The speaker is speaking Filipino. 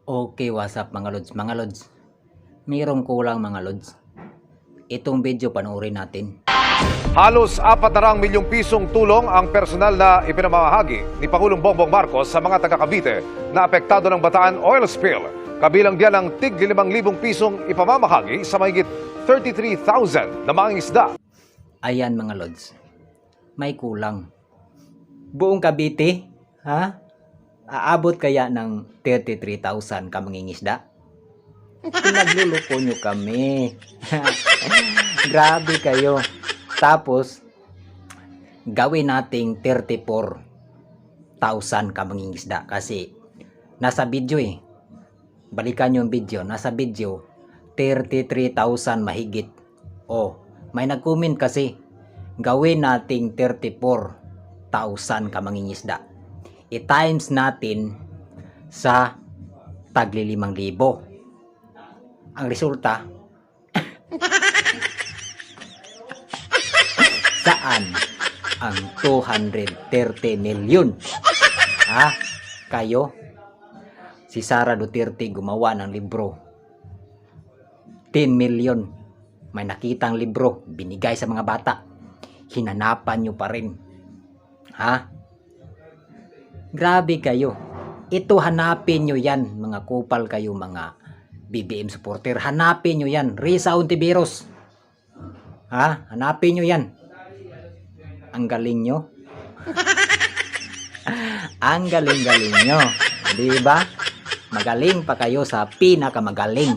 Okay, what's up mga lods? Mga lods, mayroong kulang mga lods. Itong video panoorin natin. Halos 400 milyong pisong tulong ang personal na ipinamamahagi ni Pangulong Bongbong Marcos sa mga taga Cavite na apektado ng Bataan oil spill. Kabilang diyan ang tig 5,000 pisong ipamamahagi sa mahigit 33,000 na mga isda. Ayan mga lods, may kulang. Buong Cavite, ha? Aabot kaya ng 33,000 ka mangingisda? Pinagluluko nyo kami. Grabe kayo. Tapos, gawin nating 34,000 ka mangingisda. Kasi, nasa video Balikan nyo yung video. Nasa video, 33,000 mahigit. May nag-comment kasi, gawin nating 34,000 ka mangingisda. I-times natin sa tagli 5,000. Ang resulta, saan ang 230 million? Kayo, si Sara Duterte gumawa ng libro. 10 million. May nakitang libro, binigay sa mga bata. Hinanapan nyo pa rin. Grabe kayo. Ito hanapin nyo yan, mga kupal kayo, mga BBM supporter. Hanapin nyo yan. Risa Ontiveros. Hanapin nyo yan. Ang galing nyo. Ang galing-galing nyo. Diba? Magaling pa kayo sa pinakamagaling.